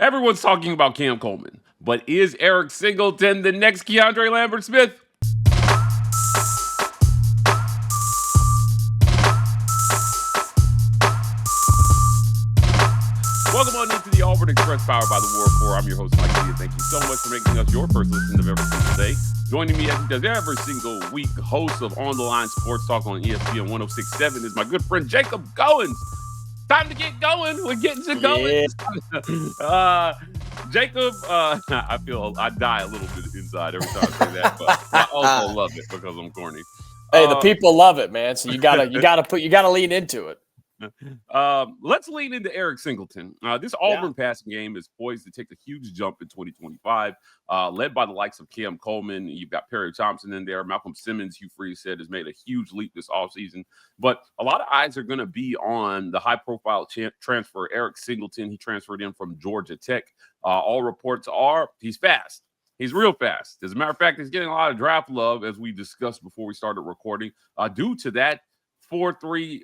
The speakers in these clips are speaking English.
Everyone's talking about Cam Coleman, but is Eric Singleton the next Keandre Lambert-Smith? Welcome on into the Auburn Express, powered by the War 4. I'm your host, Mike Diaz. Thank you so much for making us your first listen of every single day. Joining me as he does every single week, host of On the Line Sports Talk on ESPN 106.7 is my good friend Jacob Goins. Time to get going. We're getting to going. Jacob, I feel I die a little bit inside every time I say that, but I also love it because I'm corny. Hey, the people love it, man. So you gotta lean into it. Let's lean into Eric Singleton. This Auburn passing game is poised to take a huge jump in 2025, led by the likes of Cam Coleman. You've got Thompson in there. Malcolm Simmons, Hugh Freeze said, has made a huge leap this offseason. But a lot of eyes are going to be on the high-profile transfer, Eric Singleton. He transferred in from Georgia Tech. All reports are he's fast. He's real fast. As a matter of fact, he's getting a lot of draft love, as we discussed before we started recording, due to that 4.3,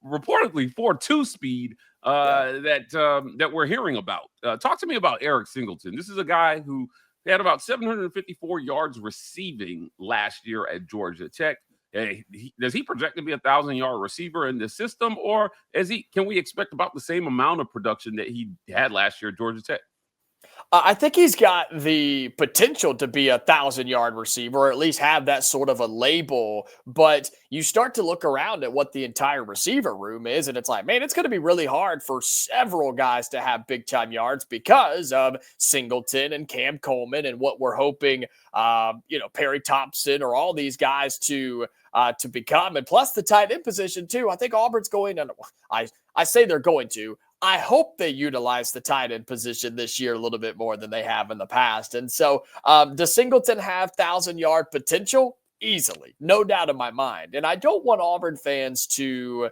reportedly 4.2 speed that we're hearing about. Talk to me about Eric Singleton. This is a guy who had about 754 yards receiving last year at Georgia Tech. Does he project to be a 1,000-yard receiver in this system, or can we expect about the same amount of production that he had last year at Georgia Tech? I think he's got the potential to be a 1,000-yard receiver, or at least have that sort of a label. But you start to look around at what the entire receiver room is, and it's like, man, it's going to be really hard for several guys to have big-time yards because of Singleton and Cam Coleman and what we're hoping, Perry Thompson or all these guys to become. And plus the tight end position, too. I think Auburn's going to – I say they're going to – I hope they utilize the tight end position this year a little bit more than they have in the past. And so does Singleton have 1,000-yard potential? Easily. No doubt in my mind. And I don't want Auburn fans to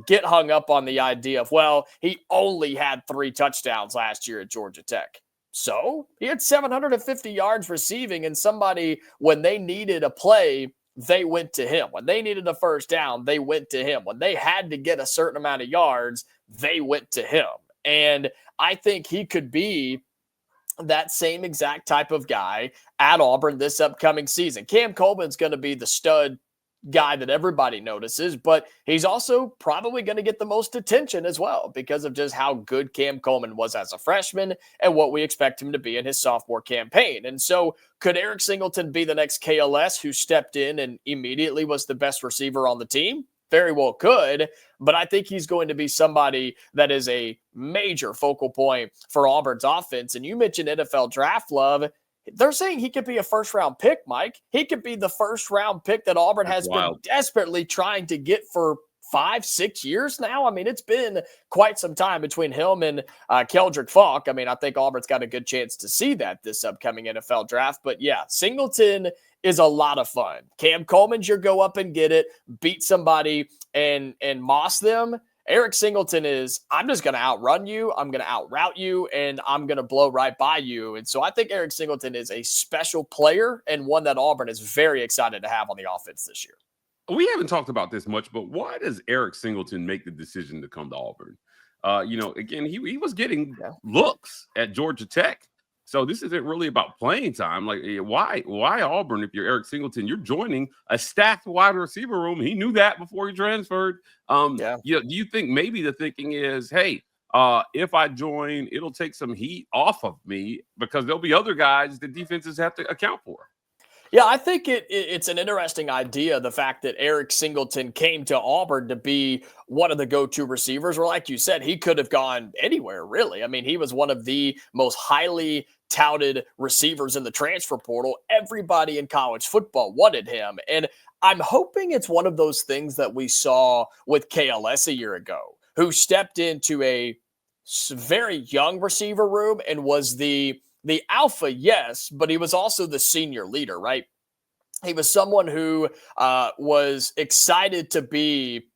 get hung up on the idea of, well, he only had 3 touchdowns last year at Georgia Tech. So he had 750 yards receiving, and somebody, when they needed a play, they went to him. When they needed a first down, they went to him. When they had to get a certain amount of yards, they went to him. And I think he could be that same exact type of guy at Auburn this upcoming season. Cam Coleman's going to be the stud guy that everybody notices, but he's also probably going to get the most attention as well because of just how good Cam Coleman was as a freshman and what we expect him to be in his sophomore campaign. And so could Eric Singleton be the next KLS who stepped in and immediately was the best receiver on the team? Very well could, but I think he's going to be somebody that is a major focal point for Auburn's offense. And you mentioned NFL draft love. They're saying he could be a first-round pick, Mike. He could be the first-round pick that Auburn has been desperately trying to get for 5-6 years now. I mean, it's been quite some time between him and Keldrick Falk. I mean, I think Auburn's got a good chance to see that this upcoming NFL draft. But yeah, Singleton is a lot of fun. Cam Coleman's your go up and get it, beat somebody and moss them. Eric Singleton is, I'm just going to outrun you, I'm going to outroute you, and I'm going to blow right by you. And so I think Eric Singleton is a special player and one that Auburn is very excited to have on the offense this year. We haven't talked about this much, but why does Eric Singleton make the decision to come to Auburn? Again, he was getting looks at Georgia Tech. So this isn't really about playing time. Like, why Auburn? If you're Eric Singleton, you're joining a stacked wide receiver room. He knew that before he transferred. Do you think maybe the thinking is, hey, if I join, it'll take some heat off of me because there'll be other guys that defenses have to account for? Yeah, I think it's an interesting idea, the fact that Eric Singleton came to Auburn to be one of the go-to receivers, or like you said, he could have gone anywhere, really. I mean, he was one of the most highly touted receivers in the transfer portal. Everybody in college football wanted him. And I'm hoping it's one of those things that we saw with KLS a year ago, who stepped into a very young receiver room and was the alpha, yes, but he was also the senior leader, right? He was someone who was excited to be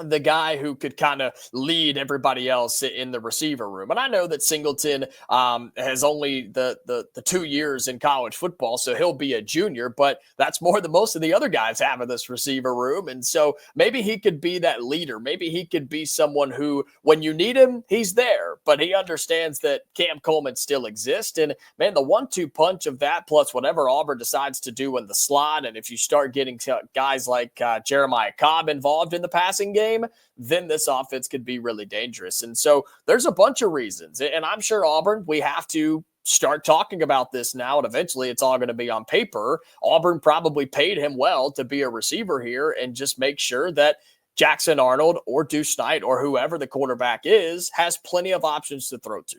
the guy who could kind of lead everybody else in the receiver room. And I know that Singleton has only the 2 years in college football, so he'll be a junior, but that's more than most of the other guys have in this receiver room. And so maybe he could be that leader. Maybe he could be someone who, when you need him, he's there, but he understands that Cam Coleman still exists. And man, the 1-2 punch of that, plus whatever Auburn decides to do in the slot, and if you start getting guys like Jeremiah Cobb involved in the passing game, then this offense could be really dangerous. And so there's a bunch of reasons. And I'm sure Auburn, we have to start talking about this now, and eventually it's all going to be on paper. Auburn probably paid him well to be a receiver here and just make sure that Jackson Arnold or Deuce Knight or whoever the quarterback is has plenty of options to throw to.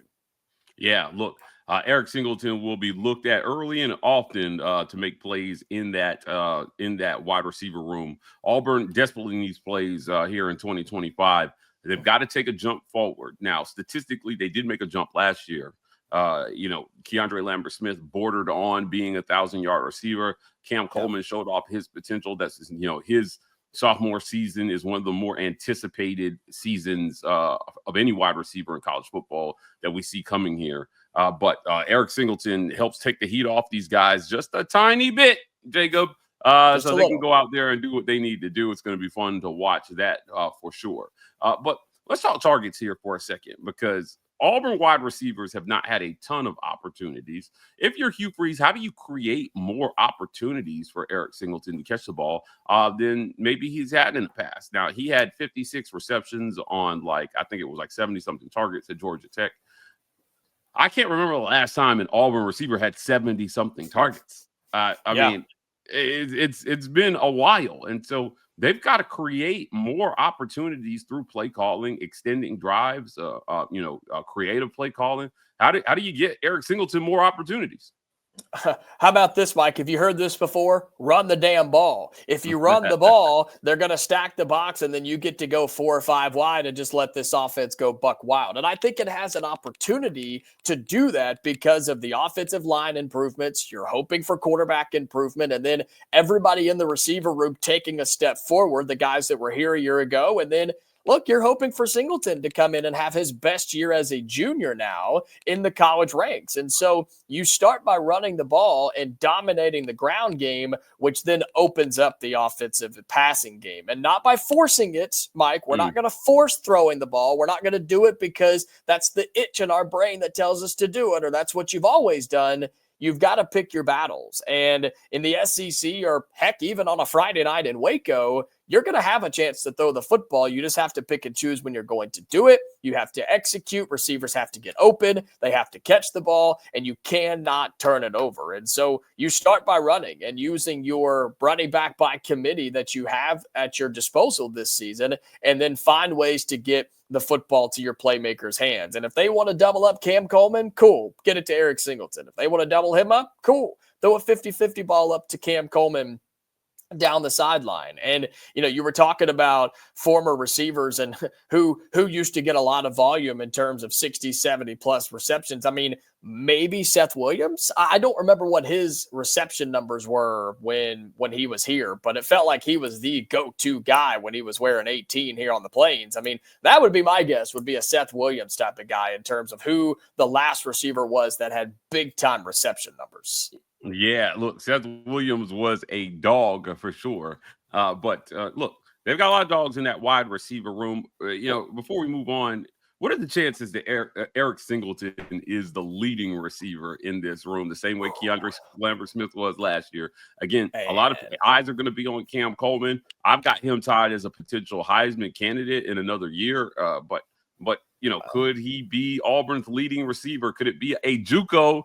Yeah, look, Eric Singleton will be looked at early and often to make plays in that wide receiver room. Auburn desperately needs plays here in 2025. They've got to take a jump forward. Now, statistically, they did make a jump last year. Keandre Lambert-Smith bordered on being a 1,000-yard receiver. Cam Coleman showed off his potential. That's his sophomore season is one of the more anticipated seasons of any wide receiver in college football that we see coming here. But Eric Singleton helps take the heat off these guys just a tiny bit, Jacob, so they can go out there and do what they need to do. It's going to be fun to watch that for sure. But let's talk targets here for a second, because Auburn wide receivers have not had a ton of opportunities. If you're Hugh Freeze, how do you create more opportunities for Eric Singleton to catch the ball than maybe he's had in the past? Now, he had 56 receptions on I think it was 70-something targets at Georgia Tech. I can't remember the last time an Auburn receiver had 70-something targets. I mean, it's been a while. And so they've got to create more opportunities through play calling, extending drives, creative play calling. How do you get Eric Singleton more opportunities? How about this, Mike? Have you heard this before? Run the damn ball. If you run the ball, they're going to stack the box, and then you get to go 4 or 5 wide and just let this offense go buck wild. And I think it has an opportunity to do that because of the offensive line improvements. You're hoping for quarterback improvement, and then everybody in the receiver room taking a step forward, the guys that were here a year ago, and then look, you're hoping for Singleton to come in and have his best year as a junior now in the college ranks. And so you start by running the ball and dominating the ground game, which then opens up the offensive passing game. And not by forcing it, Mike. We're not going to force throwing the ball. We're not going to do it because that's the itch in our brain that tells us to do it, or that's what you've always done. You've got to pick your battles. And in the SEC, or heck, even on a Friday night in Waco, you're going to have a chance to throw the football. You just have to pick and choose when you're going to do it. You have to execute. Receivers have to get open. They have to catch the ball, and you cannot turn it over. And so you start by running and using your running back by committee that you have at your disposal this season, and then find ways to get the football to your playmakers' hands. And if they want to double up Cam Coleman, cool. Get it to Eric Singleton. If they want to double him up, cool. Throw a 50-50 ball up to Cam Coleman down the sideline. And you were talking about former receivers and who used to get a lot of volume in terms of 60, 70 plus receptions. I mean, maybe Seth Williams. I don't remember what his reception numbers were when he was here, but it felt like he was the go-to guy when he was wearing 18 here on the Plains. I mean, that would be my guess, would be a Seth Williams type of guy in terms of who the last receiver was that had big time reception numbers. Yeah, look, Seth Williams was a dog for sure. But look, they've got a lot of dogs in that wide receiver room. Before we move on, what are the chances that Eric Singleton is the leading receiver in this room, the same way Keandre Lambert-Smith was last year? Again, a lot of eyes are going to be on Cam Coleman. I've got him tied as a potential Heisman candidate in another year. But could he be Auburn's leading receiver? Could it be a JUCO?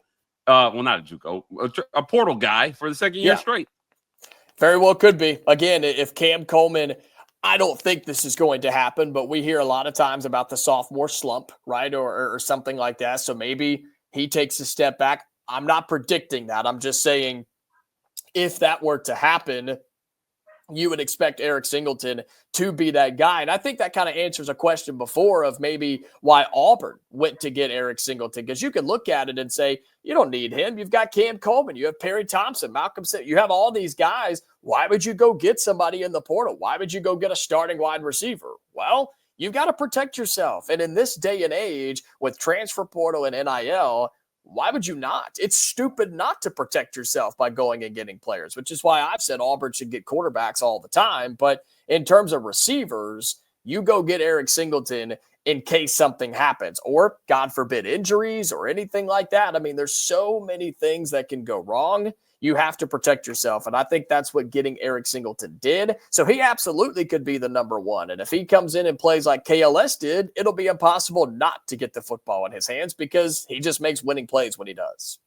Not a JUCO, a portal guy for the second year straight. Very well could be. Again, if Cam Coleman, I don't think this is going to happen, but we hear a lot of times about the sophomore slump, right? Or something like that. So maybe he takes a step back. I'm not predicting that. I'm just saying if that were to happen, you would expect Eric Singleton to be that guy. And I think that kind of answers a question before of maybe why Auburn went to get Eric Singleton, because you can look at it and say, you don't need him. You've got Cam Coleman. You have Perry Thompson, Malcolm. You have all these guys. Why would you go get somebody in the portal? Why would you go get a starting wide receiver? Well, you've got to protect yourself. And in this day and age with transfer portal and NIL, why would you not? It's stupid not to protect yourself by going and getting players, which is why I've said Auburn should get quarterbacks all the time. But in terms of receivers, you go get Eric Singleton in case something happens, or God forbid injuries or anything like that. I mean, there's so many things that can go wrong. You have to protect yourself. And I think that's what getting Eric Singleton did. So he absolutely could be the number one. And if he comes in and plays like KLS did, it'll be impossible not to get the football in his hands because he just makes winning plays when he does.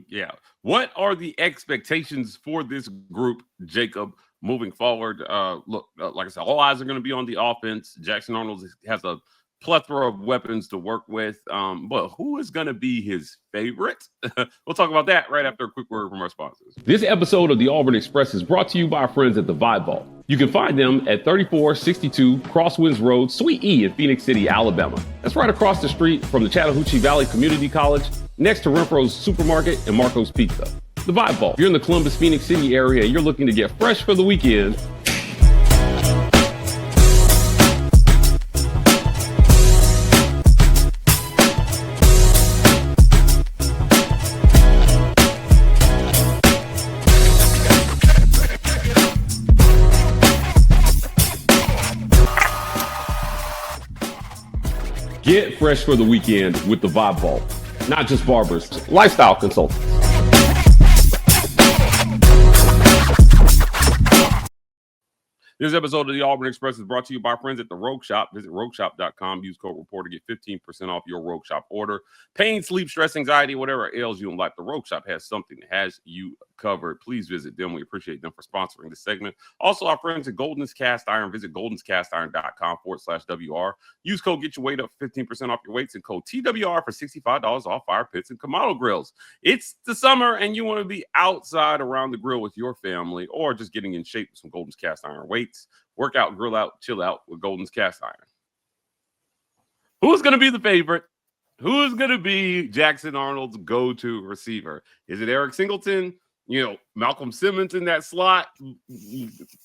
Yeah. What are the expectations for this group, Jacob, moving forward? Look, like I said, all eyes are going to be on the offense. Jackson Arnold has a plethora of weapons to work with, but who is going to be his favorite? We'll talk about that right after a quick word from our sponsors. This episode of the Auburn Express is brought to you by our friends at the Vibe Vault. You can find them at 3462 Crosswinds Road, Suite E in Phoenix City, Alabama. That's right across the street from the Chattahoochee Valley Community College, next to Renfro's Supermarket and Marco's Pizza. The Vibe Vault. If you're in the Columbus, Phoenix City area and you're looking to get fresh for the weekend, get fresh for the weekend with the Vibe Vault. Not just barbers, lifestyle consultants. This episode of the Auburn Express is brought to you by friends at the Rogue Shop. Visit rogueshop.com. Use code REPORTER to get 15% off your Rogue Shop order. Pain, sleep, stress, anxiety, whatever ails you in life, the Rogue Shop has something that has you covered. Please visit them. We appreciate them for sponsoring this segment. Also, our friends at Golden's Cast Iron. Visit goldenscastiron.com/WR. Use code Get Your Weight Up 15% off your weights and code TWR for $65 off fire pits and Kamado grills. It's the summer and you want to be outside around the grill with your family or just getting in shape with some Golden's Cast Iron weights. Work out, grill out, chill out with Golden's Cast Iron. Who's going to be the favorite? Who's going to be Jackson Arnold's go-to receiver? Is it Eric Singleton? You know, Malcolm Simmons in that slot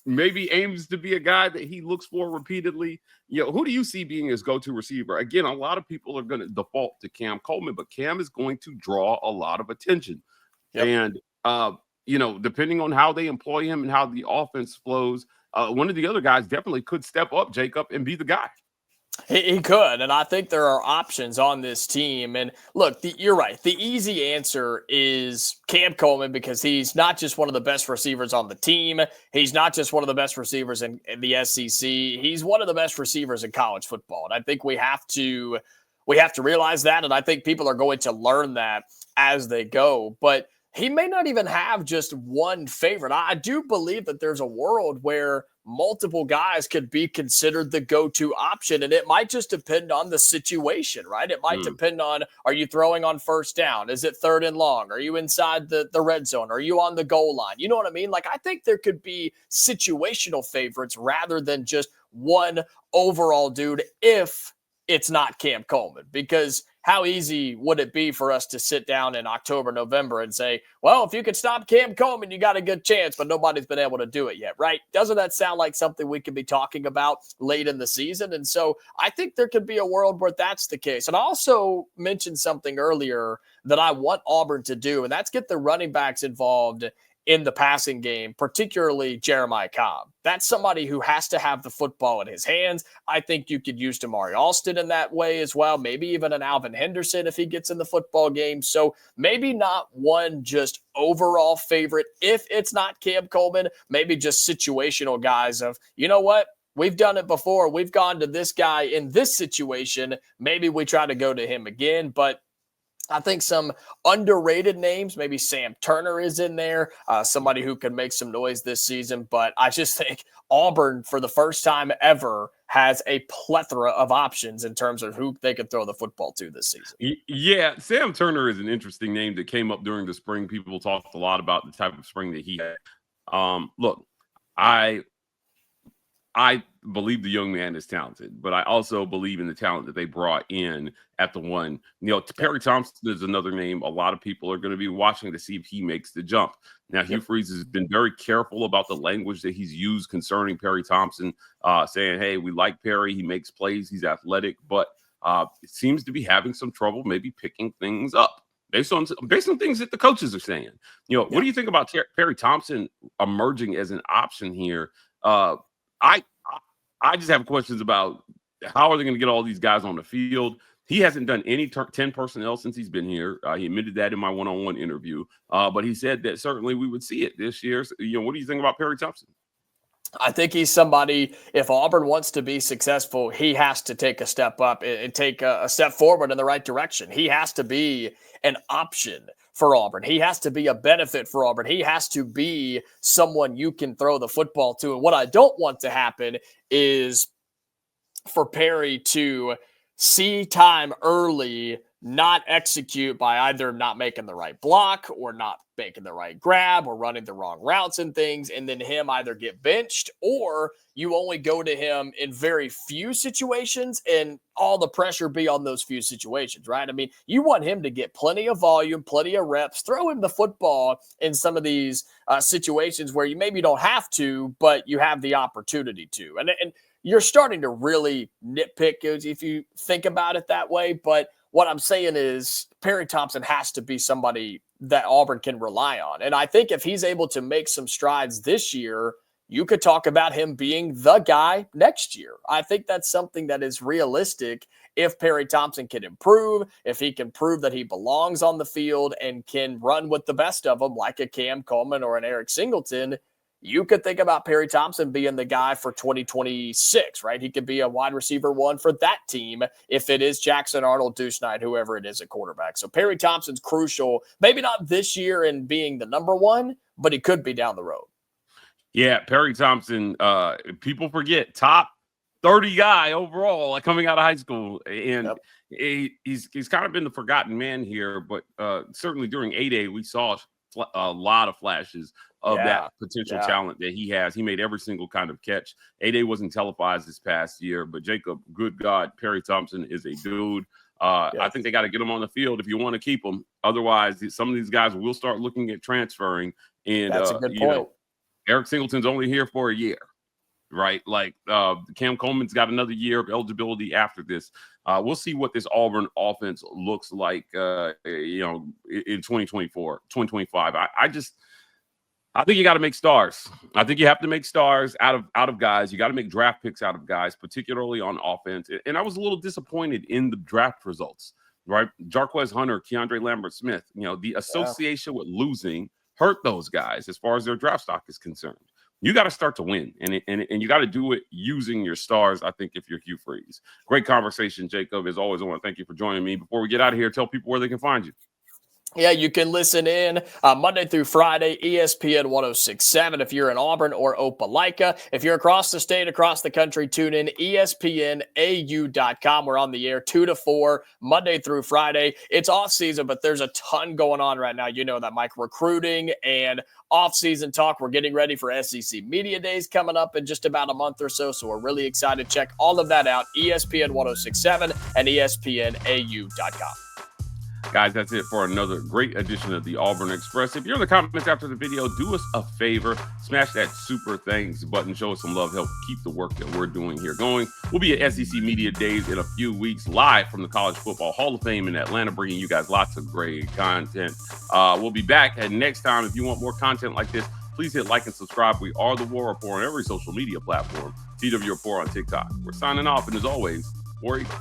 maybe aims to be a guy that he looks for repeatedly. You know, who do you see being his go-to receiver? Again, a lot of people are going to default to Cam Coleman, but Cam is going to draw a lot of attention. Yep. And, you know, depending on how they employ him and how the offense flows, one of the other guys definitely could step up, Jacob, and be the guy. He could, and I think there are options on this team. And look, you're right. The easy answer is Cam Coleman because he's not just one of the best receivers on the team. He's not just one of the best receivers in the SEC. He's one of the best receivers in college football. And I think we have to realize that, and I think people are going to learn that as they go. But he may not even have just one favorite. I do believe that there's a world where multiple guys could be considered the go-to option, and it might just depend on the situation, right? It might depend on, are you throwing on first down? Is it third and long? Are you inside the red zone? Are you on the goal line? You know what I mean? Like, I think there could be situational favorites rather than just one overall dude if it's not Cam Coleman, because how easy would it be for us to sit down in October, November and say, well, if you could stop Cam Coleman, you got a good chance, but nobody's been able to do it yet, right? Doesn't that sound like something we could be talking about late in the season? And so I think there could be a world where that's the case. And I also mentioned something earlier that I want Auburn to do, and that's get the running backs involved in the passing game, particularly Jeremiah Cobb. That's somebody who has to have the football in his hands. I think you could use Damari Alston in that way as well, maybe even an Alvin Henderson if he gets in the football game. So maybe not one just overall favorite if it's not Cam Coleman, maybe just situational guys of, you know what? We've done it before. We've gone to this guy in this situation. Maybe we try to go to him again, but I think some underrated names, maybe Sam Turner is in there, somebody who could make some noise this season. But I just think Auburn, for the first time ever, has a plethora of options in terms of who they could throw the football to this season. Yeah, Sam Turner is an interesting name that came up during the spring. People talked a lot about the type of spring that he had. Look, I I believe the young man is talented, but I also believe in the talent that they brought in at the one. Perry Thompson is another name. A lot of people are going to be watching to see if he makes the jump. Now, Hugh Freeze has been very careful about the language that he's used concerning Perry Thompson, saying, hey, we like Perry. He makes plays. He's athletic, but it seems to be having some trouble maybe picking things up based on things that the coaches are saying. What do you think about Perry Thompson emerging as an option here? I just have questions about how are they going to get all these guys on the field. He hasn't done any 10 personnel since he's been here. He admitted that in my one-on-one interview, but he said that certainly we would see it this year. So, what do you think about Perry Thompson? I think he's somebody, if Auburn wants to be successful, he has to take a step up and take a step forward in the right direction. He has to be an option for Auburn. He has to be a benefit for Auburn. He has to be someone you can throw the football to. And what I don't want to happen is for Perry to see time early, not execute by either not making the right block or not making the right grab or running the wrong routes and things, and then him either get benched or you only go to him in very few situations and all the pressure be on those few situations, right? I mean, you want him to get plenty of volume, plenty of reps, throw him the football in some of these situations where you maybe don't have to, but you have the opportunity to. And you're starting to really nitpick if you think about it that way, but what I'm saying is Perry Thompson has to be somebody that Auburn can rely on. And I think if he's able to make some strides this year, you could talk about him being the guy next year. I think that's something that is realistic if Perry Thompson can improve, if he can prove that he belongs on the field and can run with the best of them like a Cam Coleman or an Eric Singleton. You could think about Perry Thompson being the guy for 2026, right? He could be a wide receiver one for that team if it is Jackson Arnold, Deuce Knight, whoever it is at quarterback. So Perry Thompson's crucial, maybe not this year in being the number one, but he could be down the road. Yeah, Perry Thompson, people forget, top 30 guy overall, like coming out of high school. And he's kind of been the forgotten man here, but certainly during A-Day, we saw a lot of flashes of that potential talent that he has. He made every single kind of catch. A-Day wasn't televised this past year, but Jacob, good God, Perry Thompson is a dude. I think they got to get him on the field if you want to keep him. Otherwise, some of these guys will start looking at transferring. And that's a good point. Eric Singleton's only here for a year, right? Like Cam Coleman's got another year of eligibility after this. We'll see what this Auburn offense looks like, in 2024, 2025. I think you got to make stars. I think you have to make stars out of guys. You got to make draft picks out of guys, particularly on offense. And I was a little disappointed in the draft results, right? Jarquez Hunter, Keandre Lambert-Smith, the association with losing hurt those guys as far as their draft stock is concerned. You got to start to win, and you got to do it using your stars, I think, if you're Hugh Freeze. Great conversation, Jacob. As always, I want to thank you for joining me. Before we get out of here, tell people where they can find you. Yeah, you can listen in Monday through Friday, ESPN 106.7 if you're in Auburn or Opelika. If you're across the state, across the country, tune in ESPNAU.com. We're on the air 2 to 4, Monday through Friday. It's off season, but there's a ton going on right now. You know that, Mike, recruiting and off-season talk. We're getting ready for SEC Media Days coming up in just about a month or so, so we're really excited. Check all of that out, ESPN 106.7 and ESPNAU.com. Guys, that's it for another great edition of the Auburn Express. If you're in the comments after the video, do us a favor. Smash that super thanks button. Show us some love. Help keep the work that we're doing here going. We'll be at SEC Media Days in a few weeks, live from the College Football Hall of Fame in Atlanta, bringing you guys lots of great content. We'll be back. And next time, if you want more content like this, please hit like and subscribe. We are the War Report on every social media platform. TW Report on TikTok. We're signing off. And as always, War Eagle.